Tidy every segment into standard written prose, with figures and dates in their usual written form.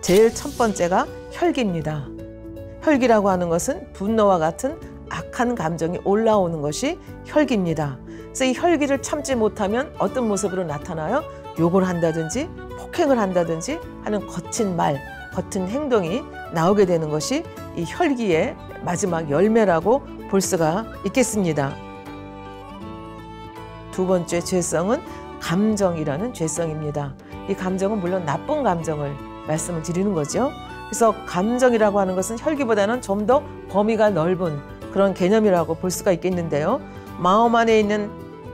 제일 첫 번째가 혈기입니다. 혈기라고 하는 것은 분노와 같은 악한 감정이 올라오는 것이 혈기입니다. 그래서 이 혈기를 참지 못하면 어떤 모습으로 나타나요? 욕을 한다든지 폭행을 한다든지 하는 거친 말, 거친 행동이 나오게 되는 것이 이 혈기의 마지막 열매라고 볼 수가 있겠습니다. 두 번째 죄성은 감정이라는 죄성입니다. 이 감정은 물론 나쁜 감정을 말씀을 드리는 거죠. 그래서 감정이라고 하는 것은 혈기보다는 좀 더 범위가 넓은 그런 개념이라고 볼 수가 있겠는데요. 마음 안에 있는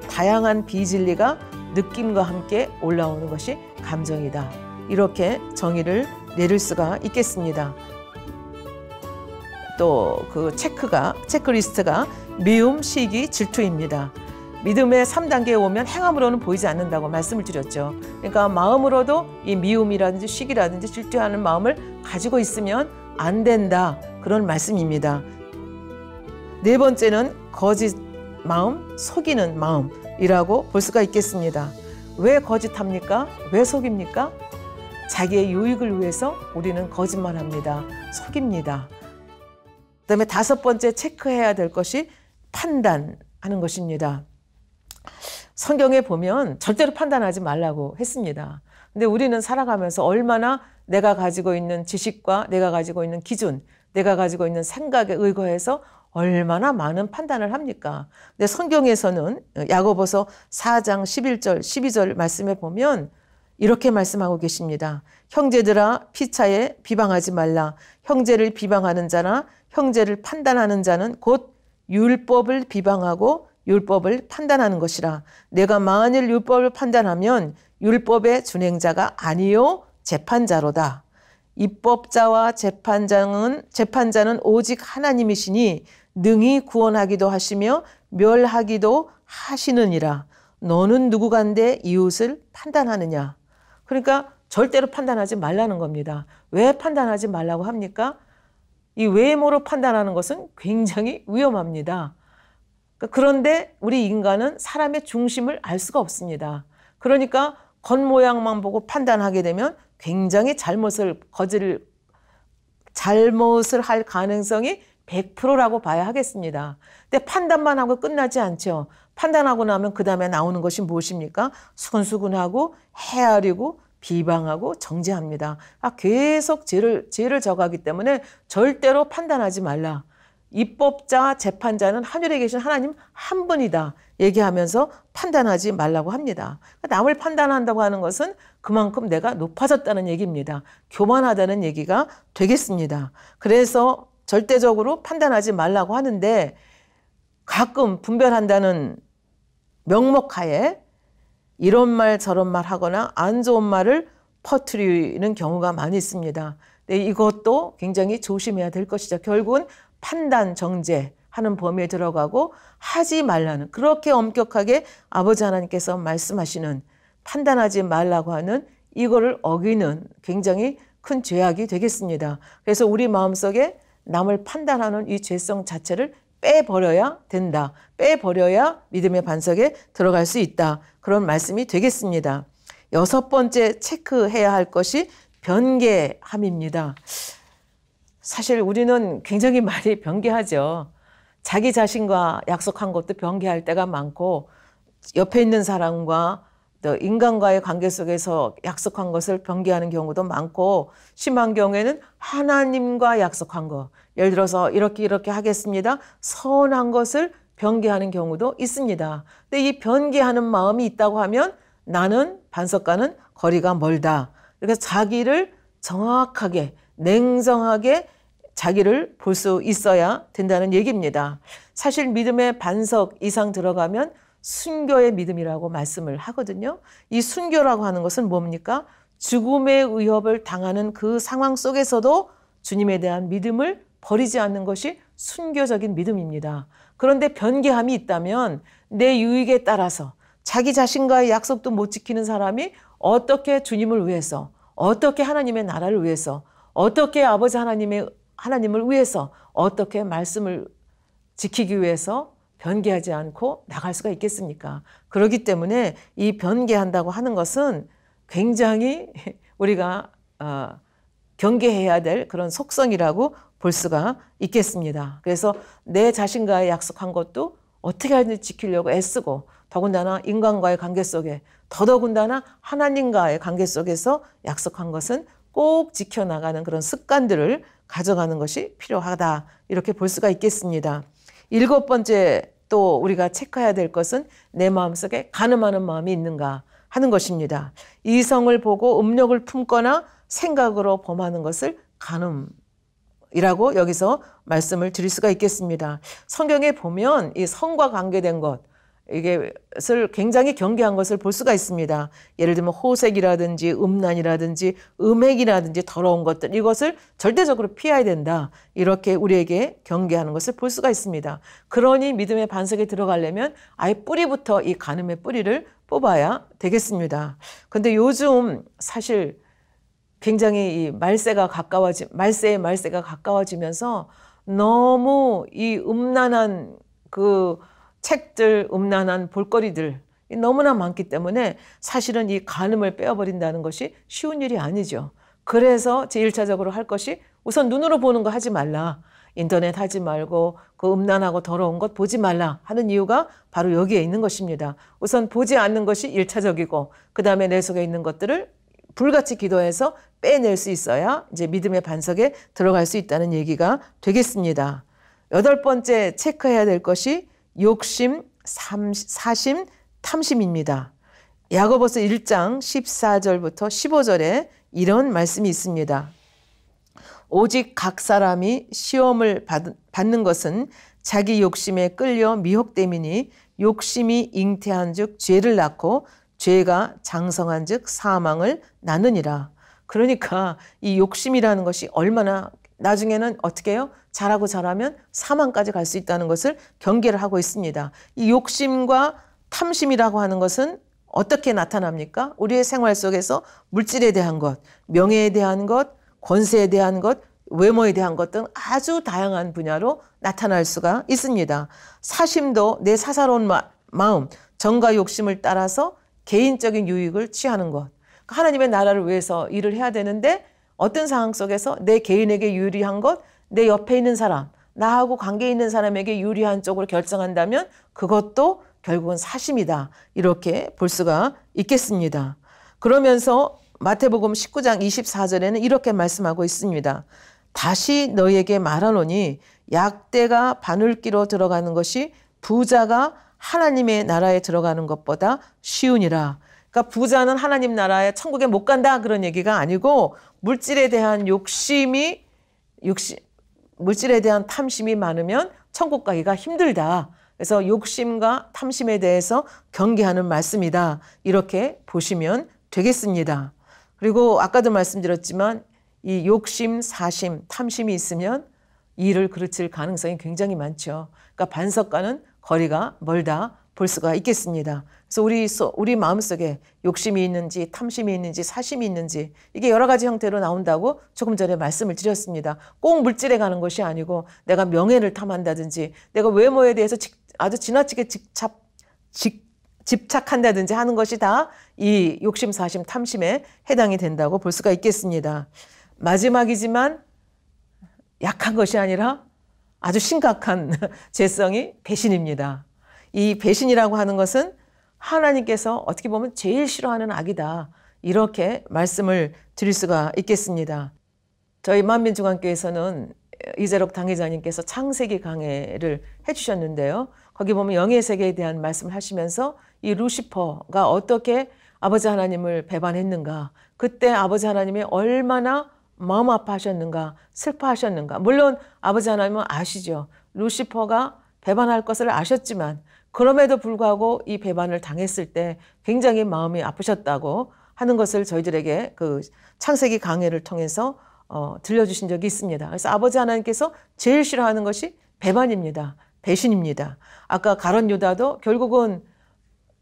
다양한 비진리가 느낌과 함께 올라오는 것이 감정이다. 이렇게 정의를 내릴 수가 있겠습니다. 또 그 체크리스트가 미움, 시기, 질투입니다. 믿음의 3단계에 오면 행함으로는 보이지 않는다고 말씀을 드렸죠. 그러니까 마음으로도 이 미움이라든지 시기라든지 질투하는 마음을 가지고 있으면 안 된다. 그런 말씀입니다. 네 번째는 거짓 마음, 속이는 마음이라고 볼 수가 있겠습니다. 왜 거짓합니까? 왜 속입니까? 자기의 유익을 위해서 우리는 거짓말합니다. 속입니다. 그다음에 다섯 번째 체크해야 될 것이 판단하는 것입니다. 성경에 보면 절대로 판단하지 말라고 했습니다. 근데 우리는 살아가면서 얼마나 내가 가지고 있는 지식과 내가 가지고 있는 기준, 내가 가지고 있는 생각에 의거해서 얼마나 많은 판단을 합니까? 근데 성경에서는 야고보서 4장 11절, 12절 말씀에 보면 이렇게 말씀하고 계십니다. 형제들아 피차에 비방하지 말라. 형제를 비방하는 자나 형제를 판단하는 자는 곧 율법을 비방하고 율법을 판단하는 것이라. 내가 만일 율법을 판단하면 율법의 준행자가 아니요 재판자로다. 입법자와 재판자는 오직 하나님이시니 능히 구원하기도 하시며 멸하기도 하시느니라. 너는 누구간데 이웃을 판단하느냐. 그러니까 절대로 판단하지 말라는 겁니다. 왜 판단하지 말라고 합니까? 이 외모로 판단하는 것은 굉장히 위험합니다. 그런데 우리 인간은 사람의 중심을 알 수가 없습니다. 그러니까 겉모양만 보고 판단하게 되면 굉장히 잘못을 할 가능성이 100%라고 봐야 하겠습니다. 근데 판단만 하고 끝나지 않죠. 판단하고 나면 그 다음에 나오는 것이 무엇입니까? 수근수근하고 헤아리고 비방하고 정죄합니다. 계속 죄를 저가기 때문에 절대로 판단하지 말라. 입법자, 재판자는 하늘에 계신 하나님 한 분이다 얘기하면서 판단하지 말라고 합니다. 남을 판단한다고 하는 것은 그만큼 내가 높아졌다는 얘기입니다. 교만하다는 얘기가 되겠습니다. 그래서 절대적으로 판단하지 말라고 하는데 가끔 분별한다는 명목하에 이런 말 저런 말 하거나 안 좋은 말을 퍼뜨리는 경우가 많이 있습니다. 근데 이것도 굉장히 조심해야 될 것이죠. 결국은 판단, 정죄하는 범위에 들어가고 하지 말라는, 그렇게 엄격하게 아버지 하나님께서 말씀하시는 판단하지 말라고 하는 이거를 어기는 굉장히 큰 죄악이 되겠습니다. 그래서 우리 마음속에 남을 판단하는 이 죄성 자체를 빼버려야 된다. 빼버려야 믿음의 반석에 들어갈 수 있다. 그런 말씀이 되겠습니다. 여섯 번째 체크해야 할 것이 변개함입니다. 사실 우리는 굉장히 많이 변개하죠. 자기 자신과 약속한 것도 변개할 때가 많고 옆에 있는 사람과 또 인간과의 관계 속에서 약속한 것을 변개하는 경우도 많고 심한 경우에는 하나님과 약속한 것, 예를 들어서 이렇게 하겠습니다. 선한 것을 변개하는 경우도 있습니다. 근데 이 변개하는 마음이 있다고 하면 나는 반석과는 거리가 멀다. 그래서 자기를 정확하게 냉정하게 자기를 볼 수 있어야 된다는 얘기입니다. 사실 믿음의 반석 이상 들어가면 순교의 믿음이라고 말씀을 하거든요. 이 순교라고 하는 것은 뭡니까? 죽음의 위협을 당하는 그 상황 속에서도 주님에 대한 믿음을 버리지 않는 것이 순교적인 믿음입니다. 그런데 변개함이 있다면 내 유익에 따라서 자기 자신과의 약속도 못 지키는 사람이 어떻게 주님을 위해서, 어떻게 하나님의 나라를 위해서, 어떻게 아버지 하나님을 위해서, 어떻게 말씀을 지키기 위해서 변개하지 않고 나갈 수가 있겠습니까? 그렇기 때문에 이 변개한다고 하는 것은 굉장히 우리가 경계해야 될 그런 속성이라고 볼 수가 있겠습니다. 그래서 내 자신과의 약속한 것도 어떻게 하든지 지키려고 애쓰고, 더군다나 인간과의 관계 속에, 더더군다나 하나님과의 관계 속에서 약속한 것은 꼭 지켜나가는 그런 습관들을 가져가는 것이 필요하다, 이렇게 볼 수가 있겠습니다. 7번째 또 우리가 체크해야 될 것은 내 마음속에 간음하는 마음이 있는가 하는 것입니다. 이성을 보고 음욕을 품거나 생각으로 범하는 것을 간음이라고 여기서 말씀을 드릴 수가 있겠습니다. 성경에 보면 이 성과 관계된 것, 이것을 굉장히 경계한 것을 볼 수가 있습니다. 예를 들면 호색이라든지 음란이라든지 음행이라든지 더러운 것들, 이것을 절대적으로 피해야 된다, 이렇게 우리에게 경계하는 것을 볼 수가 있습니다. 그러니 믿음의 반석에 들어가려면 아예 뿌리부터 이 간음의 뿌리를 뽑아야 되겠습니다. 근데 요즘 사실 굉장히 이 말세의 말세가 가까워지면서 너무 이 음란한 그 책들, 음란한 볼거리들 너무나 많기 때문에 사실은 이 간음을 빼어버린다는 것이 쉬운 일이 아니죠. 그래서 제1차적으로 할 것이 우선 눈으로 보는 거 하지 말라, 인터넷 하지 말고 그 음란하고 더러운 것 보지 말라 하는 이유가 바로 여기에 있는 것입니다. 우선 보지 않는 것이 1차적이고 그 다음에 내 속에 있는 것들을 불같이 기도해서 빼낼 수 있어야 이제 믿음의 반석에 들어갈 수 있다는 얘기가 되겠습니다. 8번째 체크해야 될 것이 욕심, 사심, 탐심입니다. 야고보서 1장 14절부터 15절에 이런 말씀이 있습니다. 오직 각 사람이 시험을 받는 것은 자기 욕심에 끌려 미혹됨이니 욕심이 잉태한 즉 죄를 낳고 죄가 장성한 즉 사망을 낳느니라. 그러니까 이 욕심이라는 것이 얼마나 나중에는 어떻게 해요? 잘하면 사망까지 갈 수 있다는 것을 경계를 하고 있습니다. 이 욕심과 탐심이라고 하는 것은 어떻게 나타납니까? 우리의 생활 속에서 물질에 대한 것, 명예에 대한 것, 권세에 대한 것, 외모에 대한 것 등 아주 다양한 분야로 나타날 수가 있습니다. 사심도 내 사사로운 마음, 정과 욕심을 따라서 개인적인 유익을 취하는 것. 하나님의 나라를 위해서 일을 해야 되는데 어떤 상황 속에서 내 개인에게 유리한 것, 내 옆에 있는 사람, 나하고 관계 있는 사람에게 유리한 쪽으로 결정한다면 그것도 결국은 사심이다, 이렇게 볼 수가 있겠습니다. 그러면서 마태복음 19장 24절에는 이렇게 말씀하고 있습니다. 다시 너희에게 말하노니 약대가 바늘기로 들어가는 것이 부자가 하나님의 나라에 들어가는 것보다 쉬우니라. 그러니까 부자는 하나님 나라에 천국에 못 간다, 그런 얘기가 아니고 물질에 대한 물질에 대한 탐심이 많으면 천국 가기가 힘들다. 그래서 욕심과 탐심에 대해서 경계하는 말씀이다, 이렇게 보시면 되겠습니다. 그리고 아까도 말씀드렸지만 이 욕심, 사심, 탐심이 있으면 일을 그르칠 가능성이 굉장히 많죠. 그러니까 반석과는 거리가 멀다 볼 수가 있겠습니다. 그래서 우리 마음속에 욕심이 있는지 탐심이 있는지 사심이 있는지 이게 여러 가지 형태로 나온다고 조금 전에 말씀을 드렸습니다. 꼭 물질에 가는 것이 아니고 내가 명예를 탐한다든지 내가 외모에 대해서 아주 지나치게 집착한다든지 하는 것이 다 이 욕심, 사심, 탐심에 해당이 된다고 볼 수가 있겠습니다. 마지막이지만 약한 것이 아니라 아주 심각한 죄성이 배신입니다. 이 배신이라고 하는 것은 하나님께서 어떻게 보면 제일 싫어하는 악이다, 이렇게 말씀을 드릴 수가 있겠습니다. 저희 만민중앙교회에서는 이재록 당회장님께서 창세기 강해를 해주셨는데요. 거기 보면 영의 세계에 대한 말씀을 하시면서 이 루시퍼가 어떻게 아버지 하나님을 배반했는가, 그때 아버지 하나님이 얼마나 마음 아파하셨는가, 슬퍼하셨는가. 물론 아버지 하나님은 아시죠. 루시퍼가 배반할 것을 아셨지만 그럼에도 불구하고 이 배반을 당했을 때 굉장히 마음이 아프셨다고 하는 것을 저희들에게 그 창세기 강해를 통해서 들려주신 적이 있습니다. 그래서 아버지 하나님께서 제일 싫어하는 것이 배반입니다. 배신입니다. 아까 가룟 유다도 결국은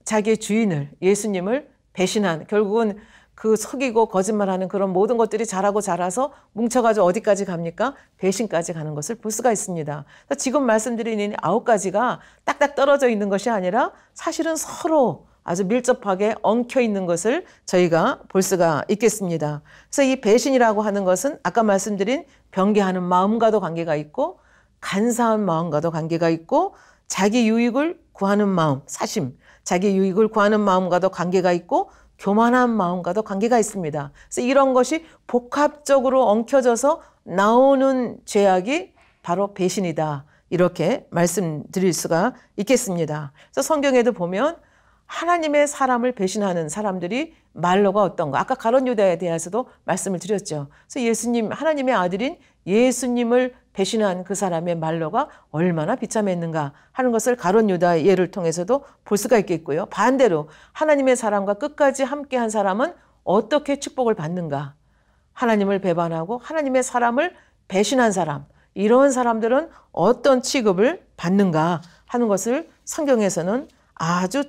자기의 주인을, 예수님을 배신한, 결국은 그 속이고 거짓말하는 그런 모든 것들이 자라서 뭉쳐가지고 어디까지 갑니까? 배신까지 가는 것을 볼 수가 있습니다. 지금 말씀드린 9가지가 딱딱 떨어져 있는 것이 아니라 사실은 서로 아주 밀접하게 엉켜 있는 것을 저희가 볼 수가 있겠습니다. 그래서 이 배신이라고 하는 것은 아까 말씀드린 변개하는 마음과도 관계가 있고 간사한 마음과도 관계가 있고 자기 유익을 구하는 마음, 사심, 자기 유익을 구하는 마음과도 관계가 있고 교만한 마음과도 관계가 있습니다. 그래서 이런 것이 복합적으로 엉켜져서 나오는 죄악이 바로 배신이다. 이렇게 말씀드릴 수가 있겠습니다. 그래서 성경에도 보면 하나님의 사람을 배신하는 사람들이 말로가 어떤가. 아까 가룟 유다에 대해서도 말씀을 드렸죠. 그래서 예수님, 하나님의 아들인 예수님을 배신한 그 사람의 말로가 얼마나 비참했는가 하는 것을 가룟 유다의 예를 통해서도 볼 수가 있겠고요. 반대로 하나님의 사람과 끝까지 함께한 사람은 어떻게 축복을 받는가. 하나님을 배반하고 하나님의 사람을 배신한 사람, 이런 사람들은 어떤 취급을 받는가 하는 것을 성경에서는 아주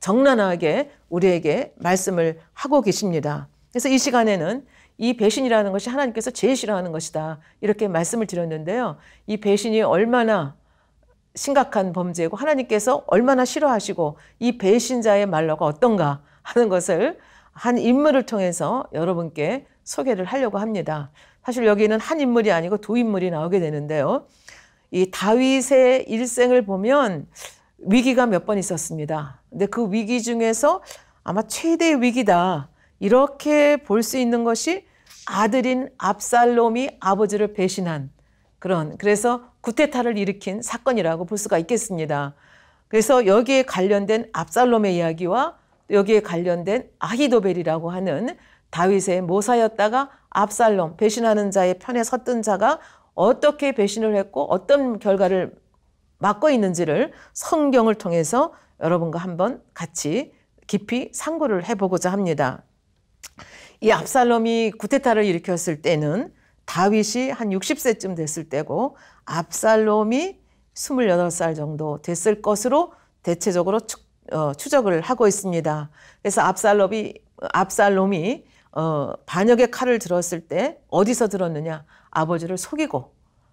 적나라하게 우리에게 말씀을 하고 계십니다. 그래서 이 시간에는 이 배신이라는 것이 하나님께서 제일 싫어하는 것이다. 이렇게 말씀을 드렸는데요. 이 배신이 얼마나 심각한 범죄고 하나님께서 얼마나 싫어하시고 이 배신자의 말로가 어떤가 하는 것을 한 인물을 통해서 여러분께 소개를 하려고 합니다. 사실 여기는 한 인물이 아니고 두 인물이 나오게 되는데요. 이 다윗의 일생을 보면 위기가 몇 번 있었습니다. 근데 그 위기 중에서 아마 최대의 위기다. 이렇게 볼 수 있는 것이 아들인 압살롬이 아버지를 배신한 그래서 구테타를 일으킨 사건이라고 볼 수가 있겠습니다. 그래서 여기에 관련된 압살롬의 이야기와 여기에 관련된 아히도벨이라고 하는 다윗의 모사였다가 압살롬, 배신하는 자의 편에 섰던 자가 어떻게 배신을 했고 어떤 결과를 맞고 있는지를 성경을 통해서 여러분과 한번 같이 깊이 상고를 해보고자 합니다. 이 압살롬이 구테타를 일으켰을 때는 다윗이 한 60세쯤 됐을 때고 압살롬이 28살 정도 됐을 것으로 대체적으로 추적을 하고 있습니다. 그래서 압살롬이 반역의 칼을 들었을 때 어디서 들었느냐? 아버지를 속이고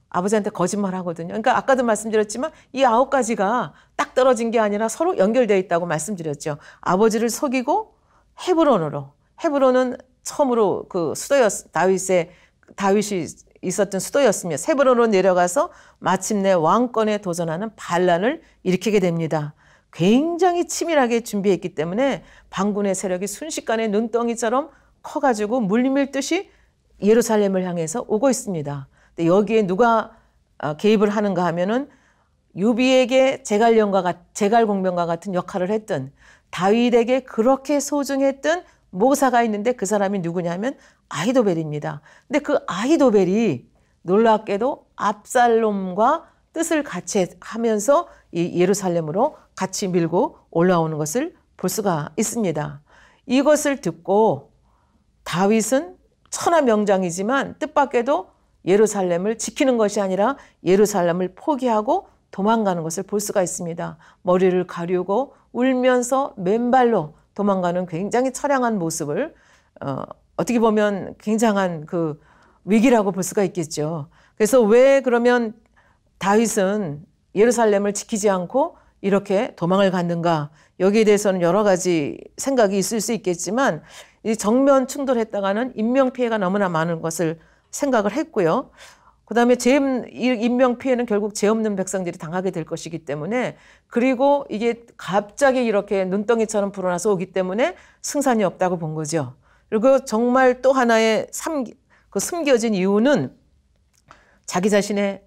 아버지한테 거짓말하거든요. 그러니까 아까도 말씀드렸지만 이 9가지가 딱 떨어진 게 아니라 서로 연결되어 있다고 말씀드렸죠. 아버지를 속이고 헤브론은 처음으로 그 다윗이 있었던 수도였으며 헤브론으로 내려가서 마침내 왕권에 도전하는 반란을 일으키게 됩니다. 굉장히 치밀하게 준비했기 때문에 반군의 세력이 순식간에 눈덩이처럼 커가지고 물밀듯이 예루살렘을 향해서 오고 있습니다. 근데 여기에 누가 개입을 하는가 하면은 유비에게 제갈공명과 같은 역할을 했던 다윗에게 그렇게 소중했던 모사가 있는데 그 사람이 누구냐면 아히도벨입니다. 근데 그 아히도벨이 놀랍게도 압살롬과 뜻을 같이 하면서 이 예루살렘으로 같이 밀고 올라오는 것을 볼 수가 있습니다. 이것을 듣고 다윗은 천하명장이지만 뜻밖에도 예루살렘을 지키는 것이 아니라 예루살렘을 포기하고 도망가는 것을 볼 수가 있습니다. 머리를 가리우고 울면서 맨발로 도망가는 굉장히 처량한 모습을 어떻게 보면 굉장한 그 위기라고 볼 수가 있겠죠. 그래서 왜 그러면 다윗은 예루살렘을 지키지 않고 이렇게 도망을 갔는가? 여기에 대해서는 여러 가지 생각이 있을 수 있겠지만 이 정면 충돌했다가는 인명피해가 너무나 많은 것을 생각을 했고요. 그 다음에 인명피해는 결국 죄 없는 백성들이 당하게 될 것이기 때문에 그리고 이게 갑자기 이렇게 눈덩이처럼 불어나서 오기 때문에 승산이 없다고 본 거죠. 그리고 정말 또 하나의 숨겨진 이유는 자기 자신의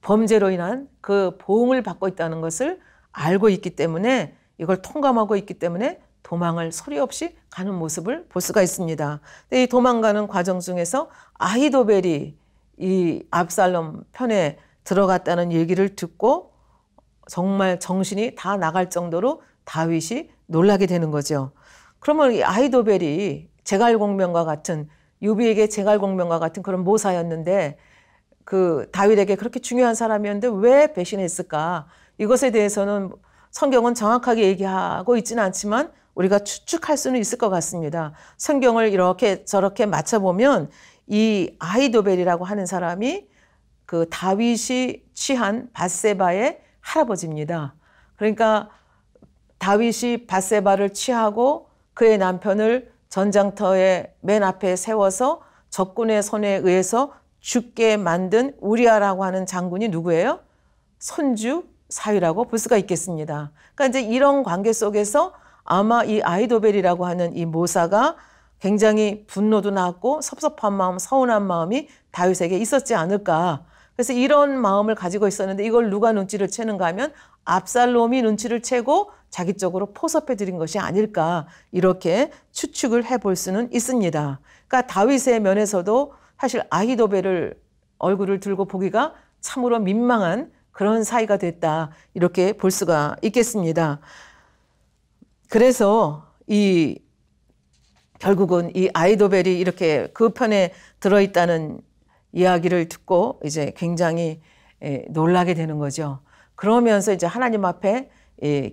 범죄로 인한 그 보응을 받고 있다는 것을 알고 있기 때문에 이걸 통감하고 있기 때문에 도망을 소리 없이 가는 모습을 볼 수가 있습니다. 근데 이 도망가는 과정 중에서 아히도벨이 이 압살롬 편에 들어갔다는 얘기를 듣고 정말 정신이 다 나갈 정도로 다윗이 놀라게 되는 거죠. 그러면 이 아히도벨이 유비에게 제갈공명과 같은 그런 모사였는데 그 다윗에게 그렇게 중요한 사람이었는데 왜 배신했을까? 이것에 대해서는 성경은 정확하게 얘기하고 있지는 않지만 우리가 추측할 수는 있을 것 같습니다. 성경을 이렇게 저렇게 맞춰보면 이 아히도벨이라고 하는 사람이 그 다윗이 취한 밧세바의 할아버지입니다. 그러니까 다윗이 밧세바를 취하고 그의 남편을 전장터의 맨 앞에 세워서 적군의 손에 의해서 죽게 만든 우리아라고 하는 장군이 누구예요? 손주 사위라고 볼 수가 있겠습니다. 그러니까 이제 이런 관계 속에서 아마 이 아히도벨이라고 하는 이 모사가 굉장히 분노도 났고 섭섭한 마음, 서운한 마음이 다윗에게 있었지 않을까. 그래서 이런 마음을 가지고 있었는데 이걸 누가 눈치를 채는가 하면 압살롬이 눈치를 채고 자기 쪽으로 포섭해 드린 것이 아닐까, 이렇게 추측을 해볼 수는 있습니다. 그러니까 다윗의 면에서도 사실 아히도벨을 얼굴을 들고 보기가 참으로 민망한 그런 사이가 됐다, 이렇게 볼 수가 있겠습니다. 그래서 결국은 이 아히도벨이 이렇게 그 편에 들어있다는 이야기를 듣고 이제 굉장히 놀라게 되는 거죠. 그러면서 이제 하나님 앞에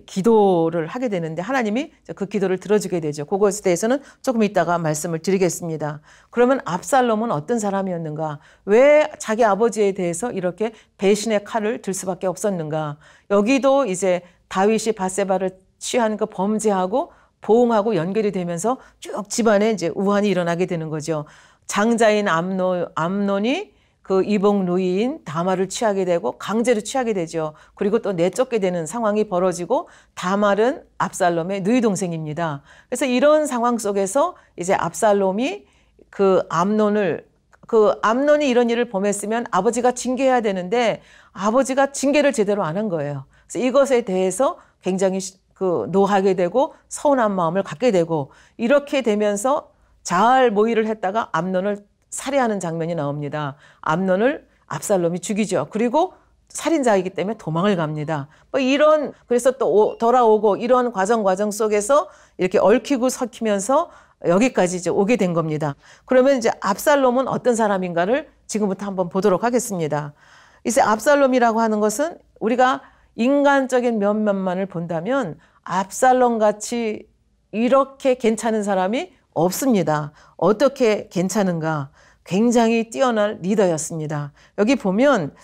기도를 하게 되는데 하나님이 그 기도를 들어주게 되죠. 그것에 대해서는 조금 이따가 말씀을 드리겠습니다. 그러면 압살롬은 어떤 사람이었는가? 왜 자기 아버지에 대해서 이렇게 배신의 칼을 들 수밖에 없었는가? 여기도 이제 다윗이 밧세바를 취한 그 범죄하고 보응하고 연결이 되면서 쭉 집안에 이제 우환이 일어나게 되는 거죠. 장자인 암논이 그 이복 누이인 다말을 취하게 되고 강제로 취하게 되죠. 그리고 또 내쫓게 되는 상황이 벌어지고 다말은 압살롬의 누이 동생입니다. 그래서 이런 상황 속에서 이제 압살롬이 암논이 이런 일을 범했으면 아버지가 징계해야 되는데 아버지가 징계를 제대로 안 한 거예요. 그래서 이것에 대해서 굉장히 노하게 되고 서운한 마음을 갖게 되고, 이렇게 되면서 자알 모의를 했다가 암논을 살해하는 장면이 나옵니다. 암논을 압살롬이 죽이죠. 그리고 살인자이기 때문에 도망을 갑니다. 그래서 또 돌아오고 이런 과정 속에서 이렇게 얽히고 섞이면서 여기까지 이제 오게 된 겁니다. 그러면 이제 압살롬은 어떤 사람인가를 지금부터 한번 보도록 하겠습니다. 이제 압살롬이라고 하는 것은 우리가 인간적인 면면만을 본다면 압살롬 같이 이렇게 괜찮은 사람이 없습니다. 어떻게 괜찮은가? 굉장히 뛰어난 리더였습니다. 여기 보면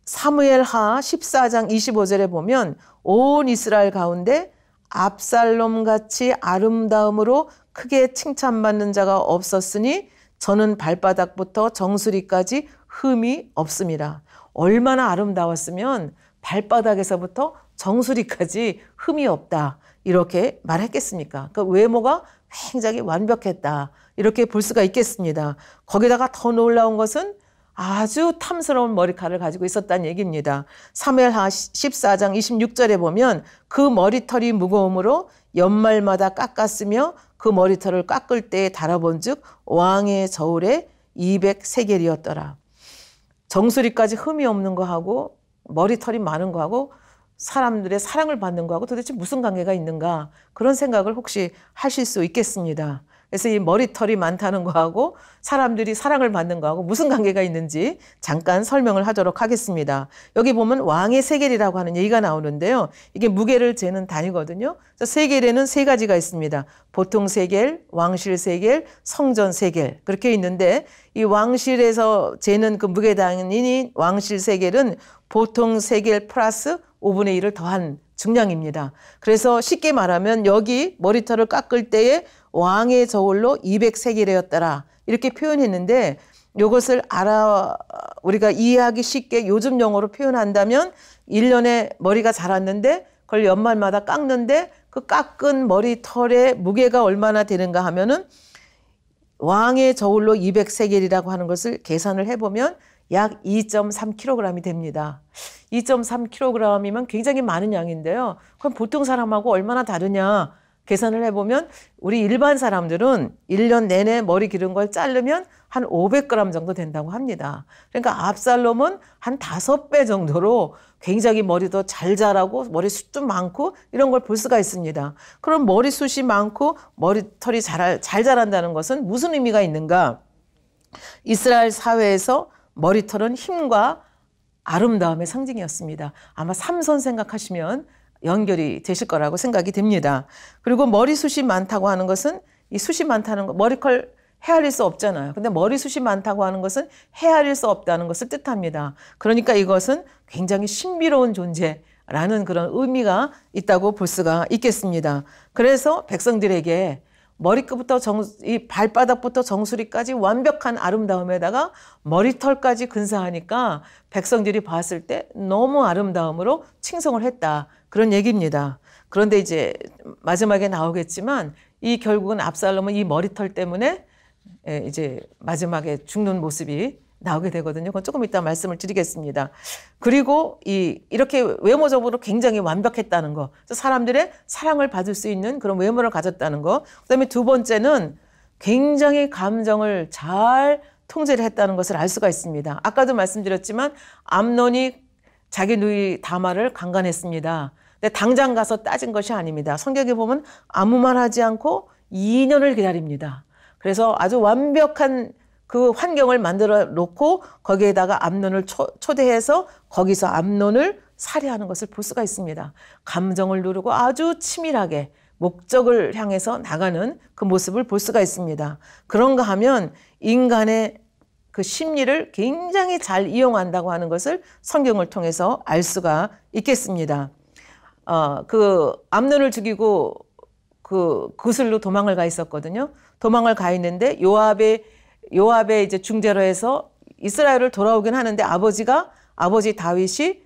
사무엘하 14장 25절에 보면 온 이스라엘 가운데 압살롬 같이 아름다움으로 크게 칭찬받는 자가 없었으니 저는 발바닥부터 정수리까지 흠이 없습니다. 얼마나 아름다웠으면 발바닥에서부터 정수리까지 흠이 없다, 이렇게 말했겠습니까? 그 외모가 굉장히 완벽했다, 이렇게 볼 수가 있겠습니다. 거기다가 더 놀라운 것은 아주 탐스러운 머리칼을 가지고 있었다는 얘기입니다. 사무엘하 14장 26절에 보면 그 머리털이 무거움으로 연말마다 깎았으며 그 머리털을 깎을 때에 달아본 즉 왕의 저울에 200세겔이었더라. 정수리까지 흠이 없는 거하고 머리털이 많은 거하고 사람들의 사랑을 받는 거하고 도대체 무슨 관계가 있는가, 그런 생각을 혹시 하실 수 있겠습니다. 그래서 이 머리털이 많다는 거하고 사람들이 사랑을 받는 거하고 무슨 관계가 있는지 잠깐 설명을 하도록 하겠습니다. 여기 보면 왕의 세겔이라고 하는 얘기가 나오는데요. 이게 무게를 재는 단위거든요. 그래서 세겔에는 세 가지가 있습니다. 보통 세겔, 왕실 세겔, 성전 세겔, 그렇게 있는데 이 왕실에서 재는 그 무게 단위인 왕실 세겔은 보통 세겔 플러스 5분의 1을 더한 증량입니다. 그래서 쉽게 말하면 여기 머리털을 깎을 때에 왕의 저울로 200세겔이었더라, 이렇게 표현했는데 이것을 우리가 이해하기 쉽게 요즘 용어로 표현한다면 1년에 머리가 자랐는데 그걸 연말마다 깎는데 그 깎은 머리털의 무게가 얼마나 되는가 하면은 왕의 저울로 200세겔이라고 하는 것을 계산을 해보면 약 2.3kg이 됩니다. 2.3kg이면 굉장히 많은 양인데요. 그럼 보통 사람하고 얼마나 다르냐 계산을 해보면 우리 일반 사람들은 1년 내내 머리 기른 걸 자르면 한 500g 정도 된다고 합니다. 그러니까 압살롬은 한 5배 정도로 굉장히 머리도 잘 자라고 머리숱도 많고 이런 걸 볼 수가 있습니다. 그럼 머리숱이 많고 머리털이 잘 자란다는 것은 무슨 의미가 있는가? 이스라엘 사회에서 머리털은 힘과 아름다움의 상징이었습니다. 아마 삼선 생각하시면 연결이 되실 거라고 생각이 됩니다. 그리고 머리숱이 많다고 하는 것은 이 숱이 많다는 거, 머리컬 헤아릴 수 없잖아요. 근데 머리숱이 많다고 하는 것은 헤아릴 수 없다는 것을 뜻합니다. 그러니까 이것은 굉장히 신비로운 존재, 라는 그런 의미가 있다고 볼 수가 있겠습니다. 그래서 백성들에게 머리끝부터 이 발바닥부터 정수리까지 완벽한 아름다움에다가 머리털까지 근사하니까 백성들이 봤을 때 너무 아름다움으로 칭송을 했다. 그런 얘기입니다. 그런데 이제 마지막에 나오겠지만 이 결국은 압살롬은 이 머리털 때문에 이제 마지막에 죽는 모습이 나오게 되거든요. 그건 조금 이따 말씀을 드리겠습니다. 그리고 이렇게 외모적으로 굉장히 완벽했다는 거, 사람들의 사랑을 받을 수 있는 그런 외모를 가졌다는 거. 그다음에 두 번째는 굉장히 감정을 잘 통제를 했다는 것을 알 수가 있습니다. 아까도 말씀드렸지만 암논이 자기 누이 다말을 강간했습니다. 근데 당장 가서 따진 것이 아닙니다. 성경에 보면 아무 말 하지 않고 2년을 기다립니다. 그래서 아주 완벽한 그 환경을 만들어 놓고 거기에다가 암논을 초대해서 거기서 암논을 살해하는 것을 볼 수가 있습니다. 감정을 누르고 아주 치밀하게 목적을 향해서 나가는 그 모습을 볼 수가 있습니다. 그런가 하면 인간의 그 심리를 굉장히 잘 이용한다고 하는 것을 성경을 통해서 알 수가 있겠습니다. 그 암논을 죽이고 그 구슬로 도망을 가 있었거든요. 도망을 가 있는데 요압의 이제 중재로 해서 이스라엘을 돌아오긴 하는데 아버지 다윗이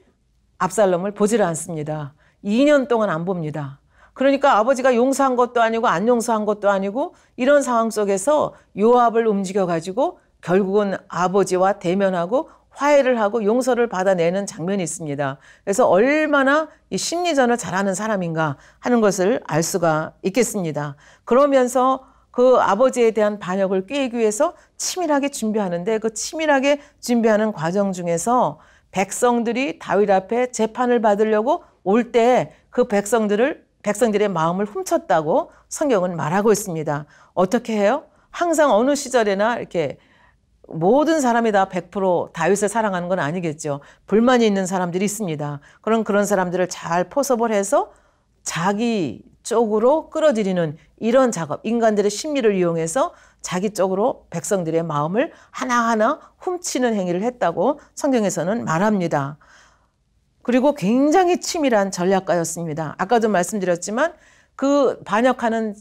압살롬을 보지를 않습니다. 2년 동안 안 봅니다. 그러니까 아버지가 용서한 것도 아니고 안 용서한 것도 아니고 이런 상황 속에서 요압을 움직여가지고 결국은 아버지와 대면하고 화해를 하고 용서를 받아내는 장면이 있습니다. 그래서 얼마나 이 심리전을 잘하는 사람인가 하는 것을 알 수가 있겠습니다. 그러면서 그 아버지에 대한 반역을 꾀기 위해서 치밀하게 준비하는데 그 치밀하게 준비하는 과정 중에서 백성들이 다윗 앞에 재판을 받으려고 올 때 그 백성들의 마음을 훔쳤다고 성경은 말하고 있습니다. 어떻게 해요? 항상 어느 시절에나 이렇게 모든 사람이 다 100% 다윗을 사랑하는 건 아니겠죠. 불만이 있는 사람들이 있습니다. 그런 사람들을 잘 포섭을 해서 자기 쪽으로 끌어들이는 이런 작업, 인간들의 심리를 이용해서 자기 쪽으로 백성들의 마음을 하나하나 훔치는 행위를 했다고 성경에서는 말합니다. 그리고 굉장히 치밀한 전략가였습니다. 아까도 말씀드렸지만 그 반역하는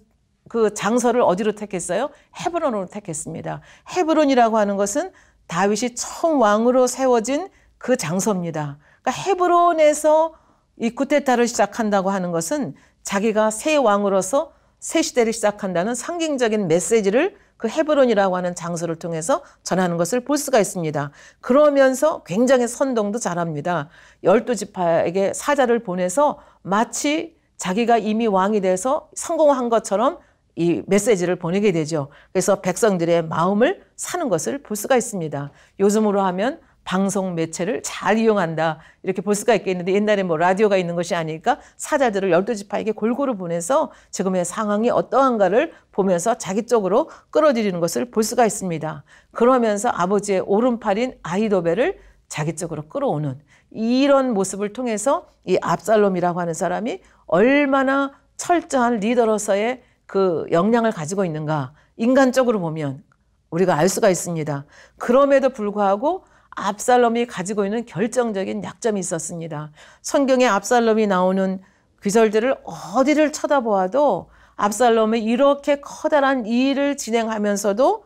그 장소를 어디로 택했어요? 헤브론으로 택했습니다. 헤브론이라고 하는 것은 다윗이 처음 왕으로 세워진 그 장소입니다. 그러니까 헤브론에서 이 쿠데타를 시작한다고 하는 것은 자기가 새 왕으로서 새 시대를 시작한다는 상징적인 메시지를 그 헤브론이라고 하는 장소를 통해서 전하는 것을 볼 수가 있습니다. 그러면서 굉장히 선동도 잘합니다. 12지파에게 사자를 보내서 마치 자기가 이미 왕이 돼서 성공한 것처럼 이 메시지를 보내게 되죠. 그래서 백성들의 마음을 사는 것을 볼 수가 있습니다. 요즘으로 하면 방송 매체를 잘 이용한다 이렇게 볼 수가 있겠는데 옛날에 뭐 라디오가 있는 것이 아니니까 사자들을 12지파에게 골고루 보내서 지금의 상황이 어떠한가를 보면서 자기 쪽으로 끌어들이는 것을 볼 수가 있습니다. 그러면서 아버지의 오른팔인 아히도벨을 자기 쪽으로 끌어오는 이런 모습을 통해서 이 압살롬이라고 하는 사람이 얼마나 철저한 리더로서의 그 역량을 가지고 있는가 인간적으로 보면 우리가 알 수가 있습니다. 그럼에도 불구하고 압살롬이 가지고 있는 결정적인 약점이 있었습니다. 성경에 압살롬이 나오는 구절들을 어디를 쳐다보아도 압살롬이 이렇게 커다란 일을 진행하면서도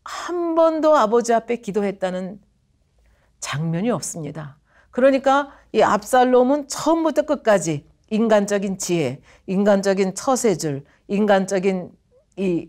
한 번도 아버지 앞에 기도했다는 장면이 없습니다. 그러니까 이 압살롬은 처음부터 끝까지 인간적인 지혜, 인간적인 처세줄, 인간적인 이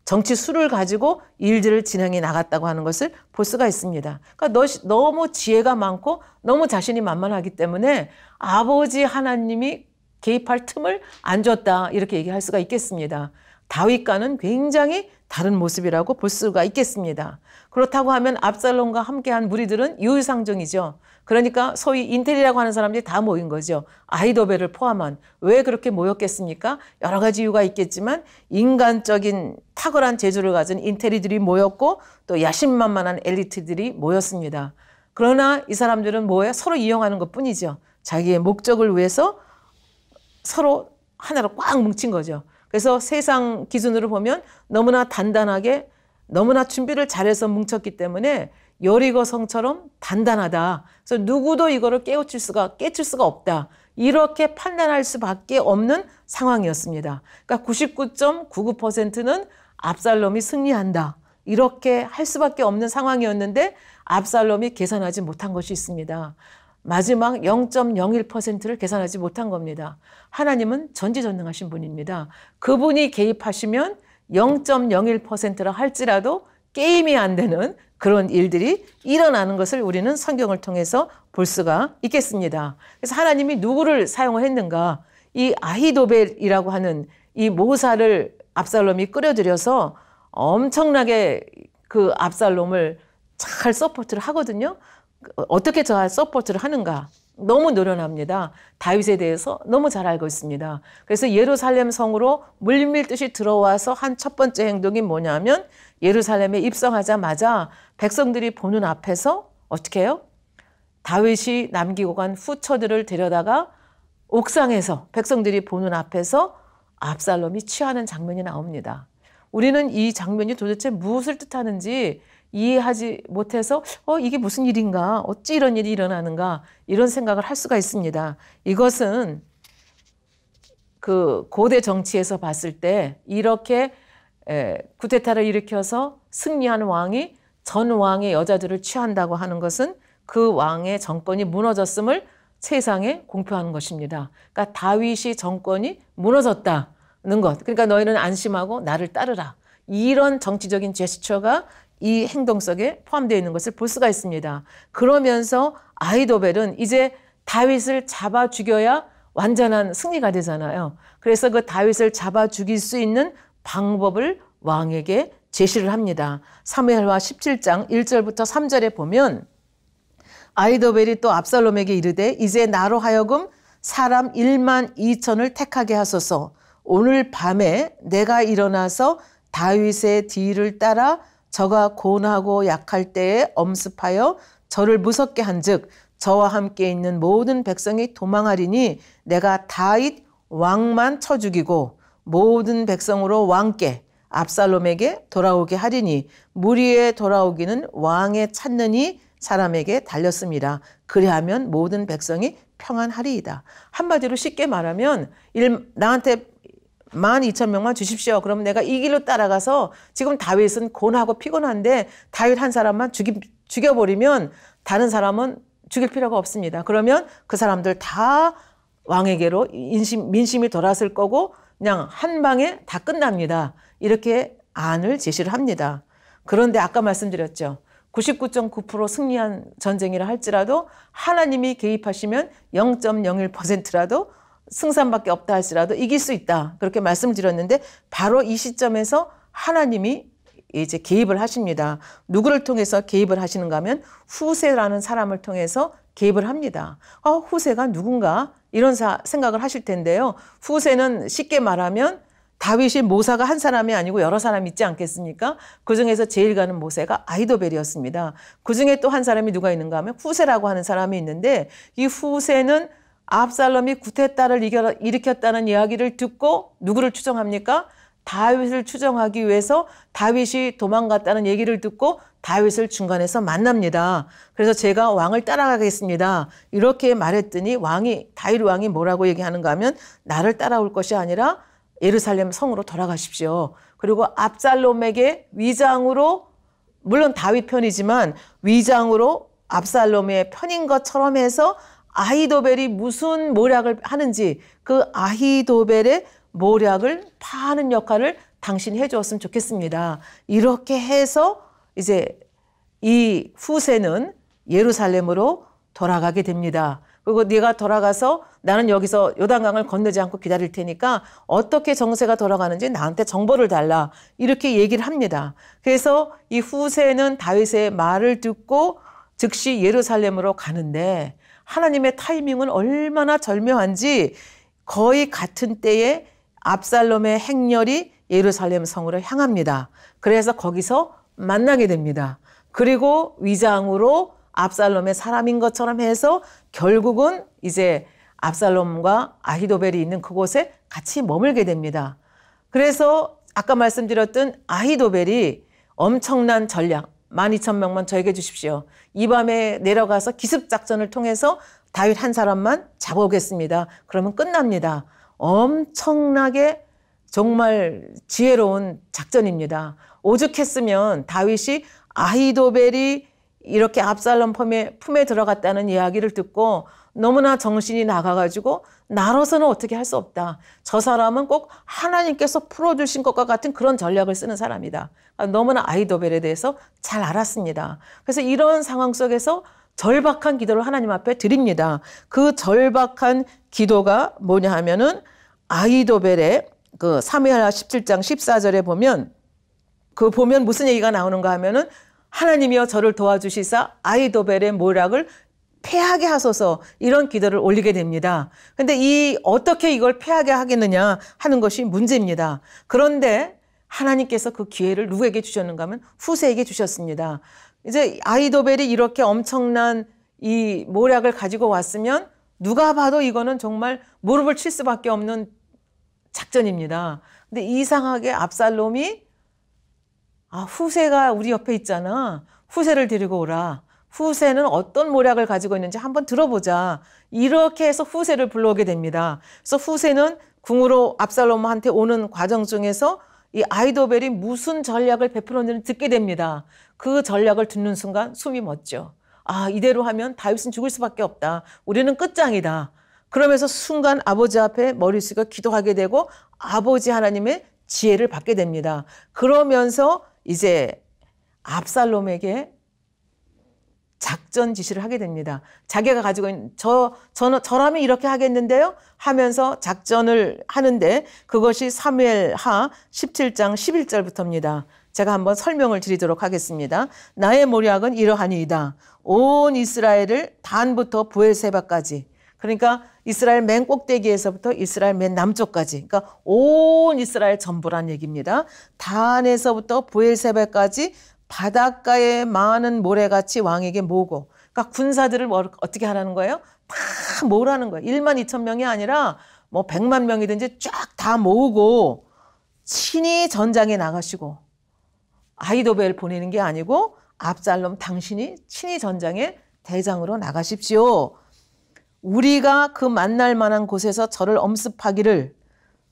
정치 수를 가지고 일들을 진행해 나갔다고 하는 것을 볼 수가 있습니다. 그러니까 너무 지혜가 많고 너무 자신이 만만하기 때문에 아버지 하나님이 개입할 틈을 안 줬다 이렇게 얘기할 수가 있겠습니다. 다윗과는 굉장히 다른 모습이라고 볼 수가 있겠습니다. 그렇다고 하면 압살롬과 함께한 무리들은 유유상종이죠. 그러니까 소위 인텔이라고 하는 사람들이 다 모인 거죠. 아히도벨을 포함한. 왜 그렇게 모였겠습니까? 여러 가지 이유가 있겠지만 인간적인 탁월한 재주를 가진 인텔리들이 모였고 또 야심만만한 엘리트들이 모였습니다. 그러나 이 사람들은 뭐예요? 서로 이용하는 것뿐이죠. 자기의 목적을 위해서 서로 하나로 꽉 뭉친 거죠. 그래서 세상 기준으로 보면 너무나 단단하게 너무나 준비를 잘해서 뭉쳤기 때문에 여리고 성처럼 단단하다. 그래서 누구도 이거를 깨칠 수가 없다. 이렇게 판단할 수밖에 없는 상황이었습니다. 그러니까 99.99%는 압살롬이 승리한다. 이렇게 할 수밖에 없는 상황이었는데 압살롬이 계산하지 못한 것이 있습니다. 마지막 0.01%를 계산하지 못한 겁니다. 하나님은 전지전능하신 분입니다. 그분이 개입하시면 0.01%라 할지라도 게임이 안 되는 그런 일들이 일어나는 것을 우리는 성경을 통해서 볼 수가 있겠습니다. 그래서 하나님이 누구를 사용을 했는가? 이 아히도벨이라고 하는 이 모사를 압살롬이 끌어들여서 엄청나게 그 압살롬을 잘 서포트를 하거든요. 어떻게 잘 서포트를 하는가? 너무 노련합니다. 다윗에 대해서 너무 잘 알고 있습니다. 그래서 예루살렘 성으로 물밀듯이 들어와서 한 첫 번째 행동이 뭐냐면 예루살렘에 입성하자마자 백성들이 보는 앞에서 어떻게 해요? 다윗이 남기고 간 후처들을 데려다가 옥상에서 백성들이 보는 앞에서 압살롬이 취하는 장면이 나옵니다. 우리는 이 장면이 도대체 무엇을 뜻하는지 이해하지 못해서 이게 무슨 일인가? 어찌 이런 일이 일어나는가? 이런 생각을 할 수가 있습니다. 이것은 그 고대 정치에서 봤을 때 이렇게 쿠데타를 일으켜서 승리한 왕이 전 왕의 여자들을 취한다고 하는 것은 그 왕의 정권이 무너졌음을 세상에 공표하는 것입니다. 그러니까 다윗이 정권이 무너졌다는 것. 그러니까 너희는 안심하고 나를 따르라. 이런 정치적인 제스처가 이 행동 속에 포함되어 있는 것을 볼 수가 있습니다. 그러면서 아히도벨은 이제 다윗을 잡아 죽여야 완전한 승리가 되잖아요. 그래서 그 다윗을 잡아 죽일 수 있는 방법을 왕에게 제시를 합니다. 사무엘하 17장 1절부터 3절에 보면 아히도벨이 또 압살롬에게 이르되 이제 나로 하여금 사람 12,000을 택하게 하소서. 오늘 밤에 내가 일어나서 다윗의 뒤를 따라 저가 고나고 약할 때에 엄습하여 저를 무섭게 한즉 저와 함께 있는 모든 백성이 도망하리니 내가 다윗 왕만 쳐 죽이고 모든 백성으로 왕께 압살롬에게 돌아오게 하리니 무리에 돌아오기는 왕에 찾느니 사람에게 달렸습니다. 그리하면 모든 백성이 평안하리이다. 한마디로 쉽게 말하면 나한테 12,000명만 주십시오. 그럼 내가 이 길로 따라가서 지금 다윗은 고나고 피곤한데 다윗 한 사람만 죽여버리면 다른 사람은 죽일 필요가 없습니다. 그러면 그 사람들 다 왕에게로 민심이 돌아설 거고 그냥 한 방에 다 끝납니다. 이렇게 안을 제시를 합니다. 그런데 아까 말씀드렸죠. 99.9% 승리한 전쟁이라 할지라도 하나님이 개입하시면 0.01%라도 승산밖에 없다 할지라도 이길 수 있다. 그렇게 말씀드렸는데 바로 이 시점에서 하나님이 이제 개입을 하십니다. 누구를 통해서 개입을 하시는가 하면 후세라는 사람을 통해서 개입을 합니다. 후세가 누군가? 이런 생각을 하실 텐데요. 후세는 쉽게 말하면 다윗이 모사가 한 사람이 아니고 여러 사람이 있지 않겠습니까? 그중에서 제일 가는 모세가 아히도벨이었습니다. 그중에 또 한 사람이 누가 있는가 하면 후세라고 하는 사람이 있는데 이 후세는 압살롬이 구테타를 일으켰다는 이야기를 듣고 누구를 추정합니까? 다윗을 추정하기 위해서 다윗이 도망갔다는 얘기를 듣고 다윗을 중간에서 만납니다. 그래서 제가 왕을 따라가겠습니다. 이렇게 말했더니 다윗 왕이 뭐라고 얘기하는가 하면 나를 따라올 것이 아니라 예루살렘 성으로 돌아가십시오. 그리고 압살롬에게 위장으로 물론 다윗 편이지만 위장으로 압살롬의 편인 것처럼 해서 아히도벨이 무슨 모략을 하는지 그 아히도벨의 모략을 파하는 역할을 당신이 해주었으면 좋겠습니다. 이렇게 해서 이제 이 후세는 예루살렘으로 돌아가게 됩니다. 그리고 네가 돌아가서 나는 여기서 요단강을 건너지 않고 기다릴 테니까 어떻게 정세가 돌아가는지 나한테 정보를 달라. 이렇게 얘기를 합니다. 그래서 이 후세는 다윗의 말을 듣고 즉시 예루살렘으로 가는데 하나님의 타이밍은 얼마나 절묘한지 거의 같은 때에 압살롬의 행렬이 예루살렘 성으로 향합니다. 그래서 거기서 만나게 됩니다. 그리고 위장으로 압살롬의 사람인 것처럼 해서 결국은 이제 압살롬과 아히도벨이 있는 그곳에 같이 머물게 됩니다. 그래서 아까 말씀드렸던 아히도벨이 엄청난 전략, 12,000명만 저에게 주십시오. 이 밤에 내려가서 기습작전을 통해서 다윗 한 사람만 잡아오겠습니다. 그러면 끝납니다. 엄청나게 정말 지혜로운 작전입니다. 오죽했으면 다윗이 아히도벨이 이렇게 압살롬 품에 들어갔다는 이야기를 듣고 너무나 정신이 나가가지고 나로서는 어떻게 할 수 없다. 저 사람은 꼭 하나님께서 풀어주신 것과 같은 그런 전략을 쓰는 사람이다. 너무나 아히도벨에 대해서 잘 알았습니다. 그래서 이런 상황 속에서 절박한 기도를 하나님 앞에 드립니다. 그 절박한 기도가 뭐냐 하면은 아히도벨의 그 사무엘하 17장 14절에 보면 무슨 얘기가 나오는가 하면은 하나님이여 저를 도와주시사 아히도벨의 모략을 패하게 하소서, 이런 기도를 올리게 됩니다. 근데 어떻게 이걸 패하게 하겠느냐 하는 것이 문제입니다. 그런데 하나님께서 그 기회를 누구에게 주셨는가 하면 후세에게 주셨습니다. 이제 아히도벨이 이렇게 엄청난 이 모략을 가지고 왔으면 누가 봐도 이거는 정말 무릎을 칠 수밖에 없는 작전입니다. 근데 이상하게 압살롬이 후세가 우리 옆에 있잖아. 후세를 데리고 오라. 후세는 어떤 모략을 가지고 있는지 한번 들어보자. 이렇게 해서 후세를 불러오게 됩니다. 그래서 후세는 궁으로 압살롬한테 오는 과정 중에서 이 아히도벨이 무슨 전략을 베풀었는지 듣게 됩니다. 그 전략을 듣는 순간 숨이 멎죠. 이대로 하면 다윗은 죽을 수밖에 없다. 우리는 끝장이다. 그러면서 순간 아버지 앞에 머리 숙여 기도하게 되고 아버지 하나님의 지혜를 받게 됩니다. 그러면서 이제 압살롬에게 작전 지시를 하게 됩니다. 자기가 가지고 있는 저라면 이렇게 하겠는데요 하면서 작전을 하는데 그것이 사무엘하 17장 11절부터입니다. 제가 한번 설명을 드리도록 하겠습니다. 나의 모략은 이러하니이다. 온 이스라엘을 단부터 브엘세바까지, 그러니까 이스라엘 맨 꼭대기에서부터 이스라엘 맨 남쪽까지, 그러니까 온 이스라엘 전부란 얘기입니다. 단에서부터 브엘세바까지 바닷가에 많은 모래같이 왕에게 모으고, 그러니까 군사들을 어떻게 하라는 거예요? 다 모으라는 거예요. 12,000명이 아니라 100만 명이든지 쫙 다 모으고 친히 전장에 나가시고, 아히도벨 보내는 게 아니고 압살롬 당신이 친히 전장에 대장으로 나가십시오. 우리가 그 만날 만한 곳에서 저를 엄습하기를,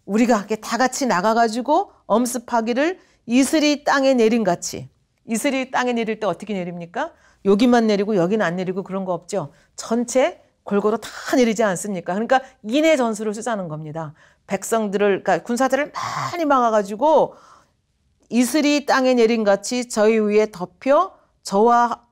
우리가 이렇게 다 같이 나가가지고 엄습하기를 이슬이 땅에 내린같이. 이슬이 땅에 내릴 때 어떻게 내립니까? 여기만 내리고 여기는 안 내리고 그런 거 없죠. 전체 골고루 다 내리지 않습니까? 그러니까 인해 전술을 쓰자는 겁니다. 그러니까 군사들을 많이 막아가지고 이슬이 땅에 내린같이 저희 위에 덮여 저와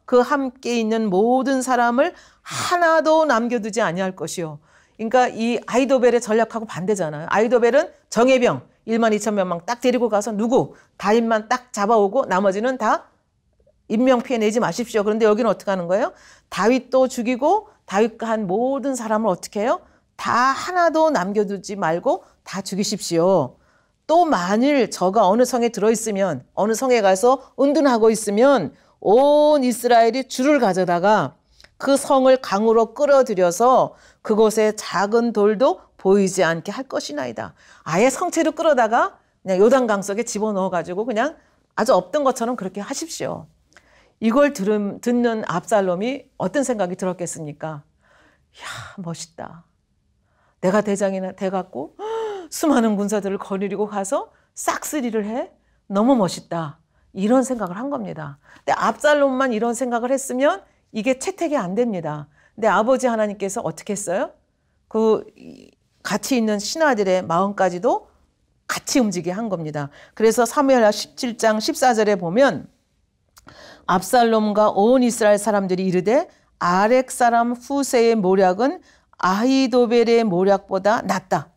그 함께 있는 모든 사람을 하나도 남겨두지 아니할 것이요. 그러니까 이 아히도벨의 전략하고 반대잖아요. 아히도벨은 정예병 12,000명만 딱 데리고 가서 다윗만 딱 잡아오고 나머지는 다 인명피해 내지 마십시오. 그런데 여기는 어떻게 하는 거예요? 다윗도 죽이고 다윗과 한 모든 사람을 어떻게 해요? 다 하나도 남겨두지 말고 다 죽이십시오. 또 만일 저가 어느 성에 들어있으면, 어느 성에 가서 은둔하고 있으면 온 이스라엘이 줄을 가져다가 그 성을 강으로 끌어들여서 그곳에 작은 돌도 보이지 않게 할 것이나이다. 아예 성체로 끌어다가 그냥 요단강 속에 집어넣어가지고 그냥 아주 없던 것처럼 그렇게 하십시오. 이걸 듣는 압살롬이 어떤 생각이 들었겠습니까? 멋있다. 내가 대장이 돼갖고 수많은 군사들을 거느리고 가서 싹쓸이를 해? 너무 멋있다. 이런 생각을 한 겁니다. 근데 압살롬만 이런 생각을 했으면 이게 채택이 안 됩니다. 근데 아버지 하나님께서 어떻게 했어요? 같이 있는 신하들의 마음까지도 같이 움직이게 한 겁니다. 그래서 사무엘하 17장 14절에 보면 압살롬과 온 이스라엘 사람들이 이르되 아렉 사람 후세의 모략은 아히도벨의 모략보다 낫다.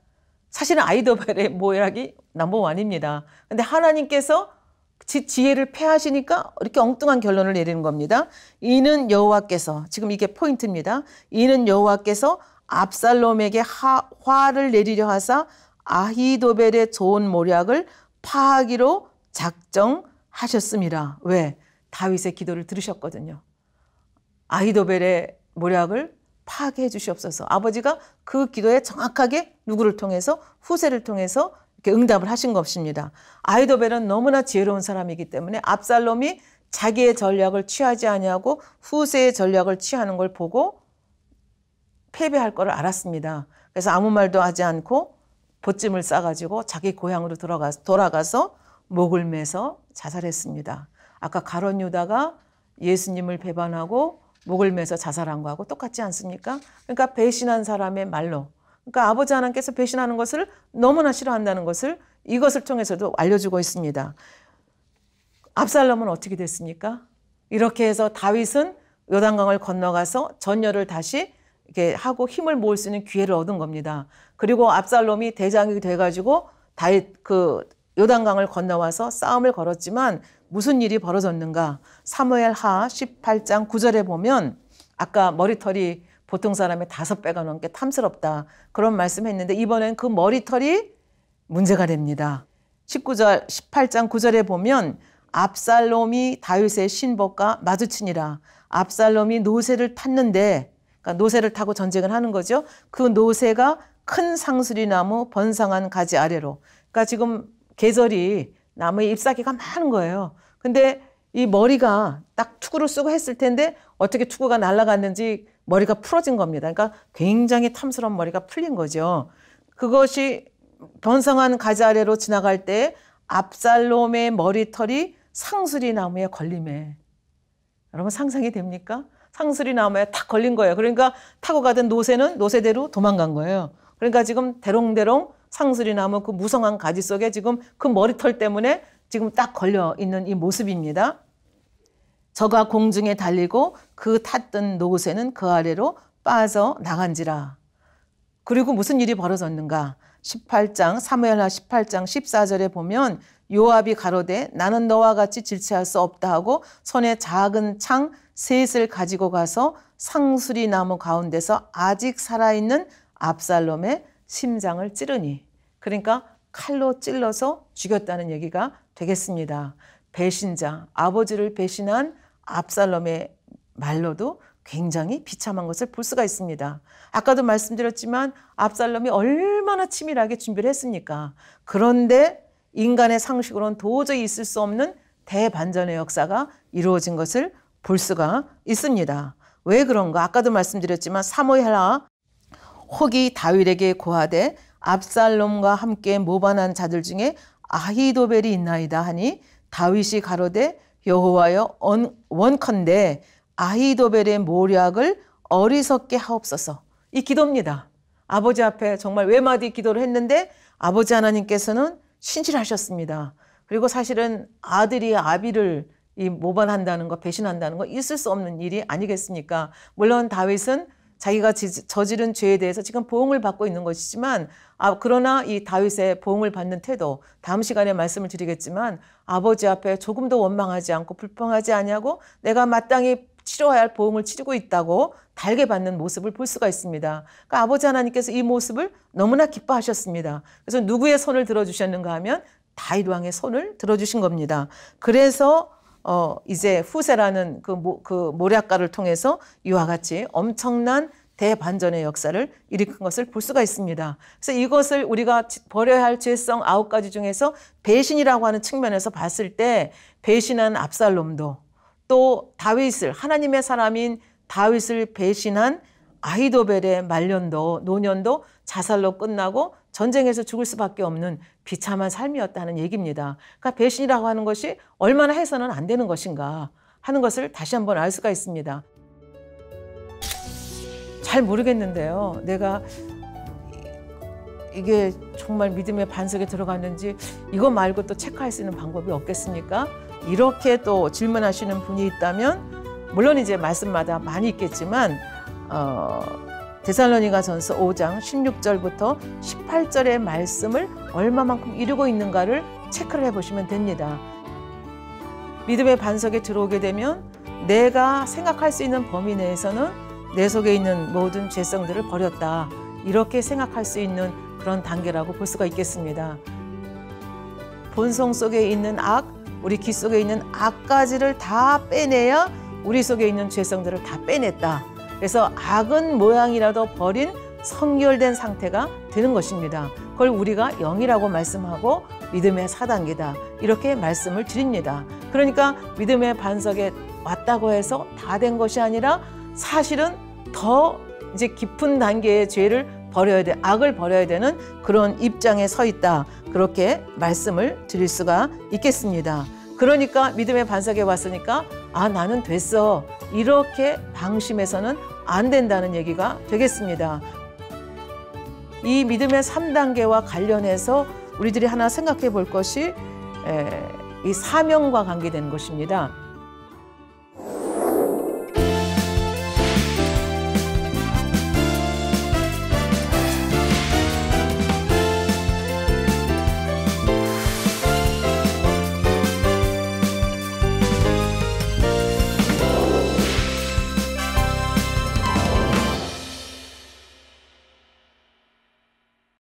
사실은 아히도벨의 모략이 넘버원입니다. 근데 하나님께서 지혜를 패하시니까 이렇게 엉뚱한 결론을 내리는 겁니다. 이는 여호와께서, 지금 이게 포인트입니다. 이는 여호와께서 압살롬에게 화를 내리려 하사 아히도벨의 좋은 모략을 파하기로 작정하셨습니다. 왜? 다윗의 기도를 들으셨거든요. 아히도벨의 모략을 파하게 해 주시옵소서. 아버지가 그 기도에 정확하게 누구를 통해서? 후세를 통해서 이렇게 응답을 하신 것입니다. 아히도벨은 너무나 지혜로운 사람이기 때문에 압살롬이 자기의 전략을 취하지 아니하고 후세의 전략을 취하는 걸 보고 패배할 거를 알았습니다. 그래서 아무 말도 하지 않고 보찜을 싸가지고 자기 고향으로 돌아가서 목을 매서 자살했습니다. 아까 가룟 유다가 예수님을 배반하고 목을 매서 자살한 거하고 똑같지 않습니까? 그러니까 배신한 사람의 말로, 그러니까 아버지 하나님께서 배신하는 것을 너무나 싫어한다는 것을 이것을 통해서도 알려주고 있습니다. 압살롬은 어떻게 됐습니까? 이렇게 해서 다윗은 요단강을 건너가서 전열을 다시 이렇게 하고 힘을 모을 수 있는 기회를 얻은 겁니다. 그리고 압살롬이 대장이 돼가지고 다윗 요단강을 건너와서 싸움을 걸었지만 무슨 일이 벌어졌는가? 사무엘하 18장 9절에 보면 아까 머리털이 보통 사람의 5배가 넘게 탐스럽다 그런 말씀했는데 이번엔 그 머리털이 문제가 됩니다. 18장 9절에 보면 압살롬이 다윗의 신복과 마주치니라. 압살롬이 노새를 탔는데, 그러니까 노새를 타고 전쟁을 하는 거죠. 그 노새가 큰 상수리나무 번성한 가지 아래로. 그러니까 지금 계절이 나무에 잎사귀가 많은 거예요. 근데 이 머리가 딱 투구를 쓰고 했을 텐데 어떻게 투구가 날아갔는지 머리가 풀어진 겁니다. 그러니까 굉장히 탐스러운 머리가 풀린 거죠. 그것이 번성한 가지 아래로 지나갈 때 압살롬의 머리털이 상수리 나무에 걸림에. 여러분 상상이 됩니까? 상수리 나무에 탁 걸린 거예요. 그러니까 타고 가던 노새는 노새대로 도망간 거예요. 그러니까 지금 대롱대롱 상수리 나무 그 무성한 가지 속에 지금 그 머리털 때문에 지금 딱 걸려 있는 이 모습입니다. 저가 공중에 달리고 그 탔던 노새는 그 아래로 빠져 나간지라. 그리고 무슨 일이 벌어졌는가? 18장 사무엘하 18장 14절에 보면 요압이 가로되 나는 너와 같이 질체할 수 없다 하고 손에 작은 창 셋을 가지고 가서 상수리 나무 가운데서 아직 살아있는 압살롬의 심장을 찌르니. 그러니까 칼로 찔러서 죽였다는 얘기가 되겠습니다. 배신자, 아버지를 배신한 압살롬의 말로도 굉장히 비참한 것을 볼 수가 있습니다. 아까도 말씀드렸지만 압살롬이 얼마나 치밀하게 준비를 했습니까? 그런데 인간의 상식으로는 도저히 있을 수 없는 대반전의 역사가 이루어진 것을 볼 수가 있습니다. 왜 그런가? 아까도 말씀드렸지만 사무엘하 혹이 다윗에게 고하되 압살롬과 함께 모반한 자들 중에 아히도벨이 있나이다 하니 다윗이 가로되 여호와여 원컨대 아히도벨의 모략을 어리석게 하옵소서. 이 기도입니다. 아버지 앞에 정말 외마디 기도를 했는데 아버지 하나님께서는 신실하셨습니다. 그리고 사실은 아들이 아비를 모반한다는 거, 배신한다는 거 있을 수 없는 일이 아니겠습니까? 물론 다윗은 자기가 저지른 죄에 대해서 지금 보응을 받고 있는 것이지만 그러나 이 다윗의 보응을 받는 태도, 다음 시간에 말씀을 드리겠지만 아버지 앞에 조금도 원망하지 않고 불평하지 아니하고 내가 마땅히 치러야 할 보응을 치르고 있다고 달게 받는 모습을 볼 수가 있습니다. 그러니까 아버지 하나님께서 이 모습을 너무나 기뻐하셨습니다. 그래서 누구의 손을 들어주셨는가 하면 다윗 왕의 손을 들어주신 겁니다. 그래서 이제 후세라는 그 모략가를 통해서 이와 같이 엄청난 대반전의 역사를 일으킨 것을 볼 수가 있습니다. 그래서 이것을 우리가 버려야 할 죄성 9가지 중에서 배신이라고 하는 측면에서 봤을 때 배신한 압살롬도 또 다윗을 하나님의 사람인 다윗을 배신한 아히도벨의 노년도 자살로 끝나고 전쟁에서 죽을 수밖에 없는 비참한 삶이었다는 얘기입니다. 그러니까 배신이라고 하는 것이 얼마나 해서는 안 되는 것인가 하는 것을 다시 한번 알 수가 있습니다. 잘 모르겠는데요. 내가 이게 정말 믿음의 반석에 들어갔는지 이거 말고 또 체크할 수 있는 방법이 없겠습니까? 이렇게 또 질문하시는 분이 있다면 물론 이제 말씀마다 많이 있겠지만 데살로니가전서 5장 16절부터 18절의 말씀을 얼마만큼 이루고 있는가를 체크를 해보시면 됩니다. 믿음의 반석에 들어오게 되면 내가 생각할 수 있는 범위 내에서는 내 속에 있는 모든 죄성들을 버렸다. 이렇게 생각할 수 있는 그런 단계라고 볼 수가 있겠습니다. 본성 속에 있는 악, 우리 귀 속에 있는 악가지를 다 빼내야 우리 속에 있는 죄성들을 다 빼냈다. 그래서 악은 모양이라도 버린 성결된 상태가 되는 것입니다. 그걸 우리가 0이라고 말씀하고 믿음의 4단계다. 이렇게 말씀을 드립니다. 그러니까 믿음의 반석에 왔다고 해서 다 된 것이 아니라 사실은 더 이제 깊은 단계의 죄를 버려야 돼, 악을 버려야 되는 그런 입장에 서 있다. 그렇게 말씀을 드릴 수가 있겠습니다. 그러니까 믿음의 반석에 왔으니까 아, 나는 됐어. 이렇게 방심해서는 안 된다는 얘기가 되겠습니다. 이 믿음의 3단계와 관련해서 우리들이 하나 생각해 볼 것이 이 사명과 관계되는 것입니다.